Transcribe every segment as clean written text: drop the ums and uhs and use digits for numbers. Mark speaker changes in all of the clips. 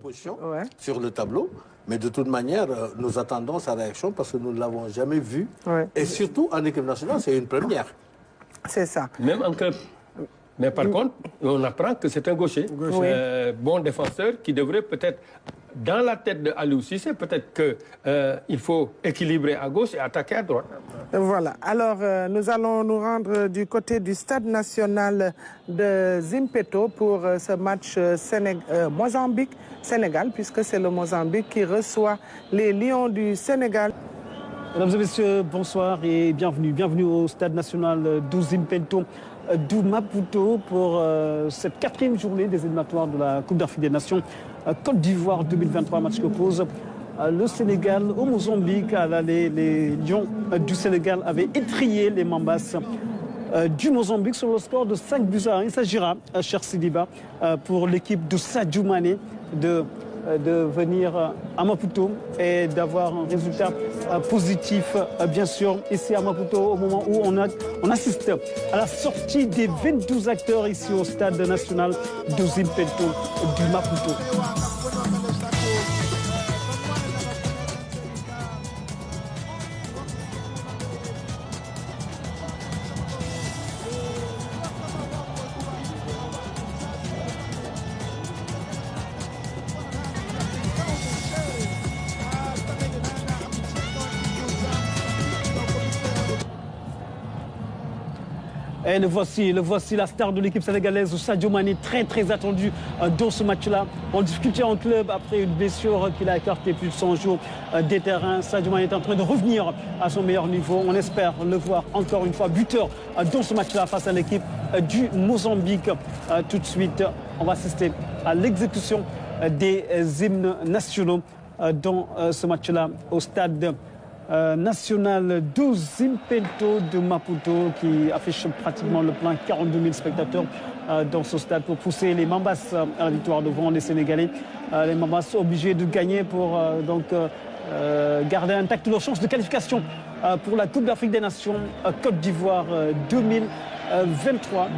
Speaker 1: position sur le tableau. Mais de toute manière, nous attendons sa réaction parce que nous ne l'avons jamais vu. Et surtout, en équipe nationale, c'est une première.
Speaker 2: C'est ça.
Speaker 3: Même en club. Mais par contre, on apprend que c'est un gaucher. Bon défenseur qui devrait peut-être, dans la tête de Aliou Cissé, peut-être qu'il faut équilibrer à gauche et attaquer à droite.
Speaker 2: Voilà. Alors, nous allons nous rendre du côté du stade national de Zimpeto pour ce match Mozambique-Sénégal, puisque c'est le Mozambique qui reçoit les Lions du Sénégal.
Speaker 4: Mesdames et messieurs, bonsoir et bienvenue. Bienvenue au stade national de Zimpeto du Maputo pour cette 4e journée des éliminatoires de la Coupe d'Afrique des Nations Côte d'Ivoire 2023, match qui oppose le Sénégal au Mozambique. Les Lions du Sénégal avaient étrillé les Mambas du Mozambique sur le score de 5-1. Il s'agira, cher Sidiba, pour l'équipe de Sadio Mané de venir à Maputo et d'avoir un résultat positif, bien sûr, ici à Maputo, au moment où on assiste à la sortie des 22 acteurs ici au stade national de Zimpeto du Maputo. Et le voici, la star de l'équipe sénégalaise, Sadio Mané, très attendu dans ce match-là. En difficulté en club après une blessure qu'il a écarté plus de 100 jours des terrains. Sadio Mané est en train de revenir à son meilleur niveau. On espère le voir encore une fois buteur dans ce match-là face à l'équipe du Mozambique. Tout de suite, on va assister à l'exécution des hymnes nationaux dans ce match-là au stade national de Zimpeto de Maputo qui affiche pratiquement le plein, 42 000 spectateurs dans ce stade pour pousser les Mambas à la victoire devant les Sénégalais. Les Mambas obligés de gagner pour garder intacte leur chance de qualification pour la Coupe d'Afrique des Nations Côte d'Ivoire 2023.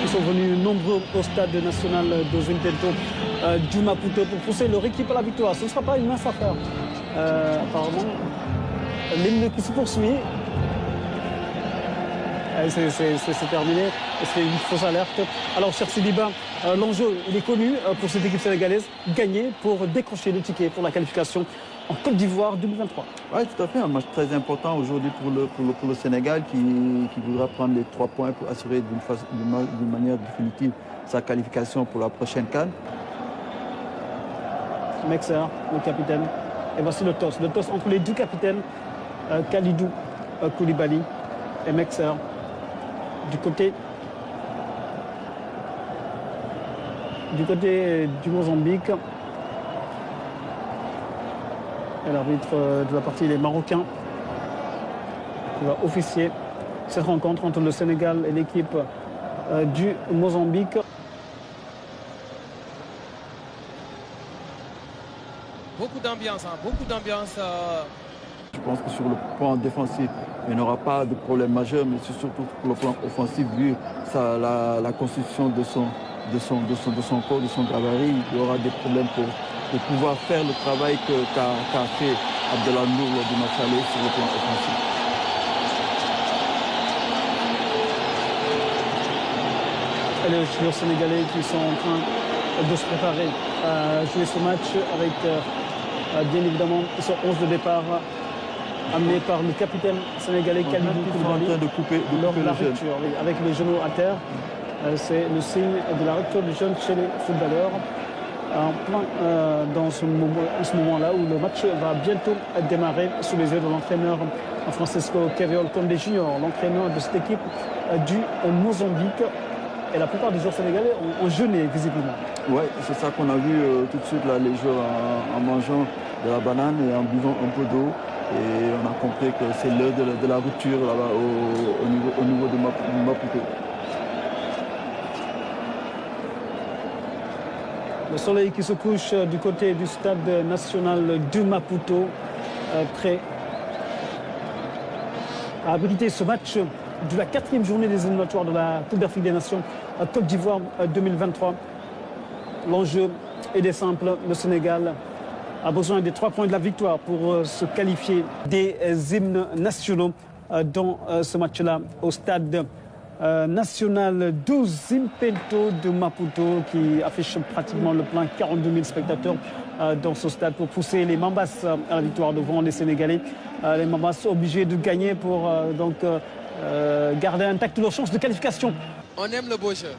Speaker 4: Qui sont venus nombreux au stade national de Zimpeto du Maputo pour pousser leur équipe à la victoire. Ce ne sera pas une mince affaire. Apparemment, l'hymne qui se poursuit. C'est terminé. C'est une fausse alerte. Alors, cher Sidiba, l'enjeu, il est connu pour cette équipe sénégalaise. Gagner pour décrocher le ticket pour la qualification en Côte d'Ivoire 2023.
Speaker 5: Oui, tout à fait. Un match très important aujourd'hui pour le Sénégal qui voudra prendre les 3 points pour assurer d'une manière définitive sa qualification pour la prochaine CAN.
Speaker 4: Mexer, le capitaine. Et voici le toss. Le toss entre les deux capitaines, Kalidou Koulibaly et Mexer. Du côté du Mozambique. Et l'arbitre de la partie, les Marocains, qui va officier cette rencontre entre le Sénégal et l'équipe du Mozambique.
Speaker 6: Beaucoup d'ambiance, hein, beaucoup d'ambiance.
Speaker 5: Je pense que sur le plan défensif, il n'y aura pas de problème majeur, mais c'est surtout pour le plan offensif, vu la constitution de son corps, de son gabarit, il y aura des problèmes pour pouvoir faire le travail qu'a fait Abdellah Nour lors du match aller sur le plan offensif.
Speaker 4: Et les joueurs sénégalais qui sont en train de se préparer à jouer ce match avec bien évidemment son 11 de départ amené par le capitaine sénégalais Kalidou Koulibaly
Speaker 5: en train de couper
Speaker 4: lors de la rupture, avec les genoux à terre. C'est le signe de la rupture du jeune chez les footballeurs. En plein dans ce moment-là où le match va bientôt démarrer sous les yeux de l'entraîneur Francisco Keviol Condé Junior, l'entraîneur de cette équipe du Mozambique. Et la plupart des joueurs sénégalais ont jeûné visiblement.
Speaker 5: Oui, c'est ça qu'on a vu tout de suite là, les joueurs en mangeant de la banane et en buvant un peu d'eau. Et on a compris que c'est l'heure de la rupture là-bas au niveau de Maputo.
Speaker 4: Le soleil qui se couche du côté du stade national de Maputo, prêt à abriter ce match de la 4e journée des éliminatoires de la Coupe d'Afrique des Nations Côte d'Ivoire 2023. L'enjeu est des simples. Le Sénégal a besoin des 3 points de la victoire pour se qualifier des hymnes nationaux dans ce match-là au stade national 12 Zimpento de Maputo, qui affiche pratiquement le plein, 42 000 spectateurs dans ce stade pour pousser les Mambas à la victoire devant les Sénégalais. Les Mambas obligés de gagner pour garder intacte leur chance de qualification.
Speaker 6: On aime le beau jeu.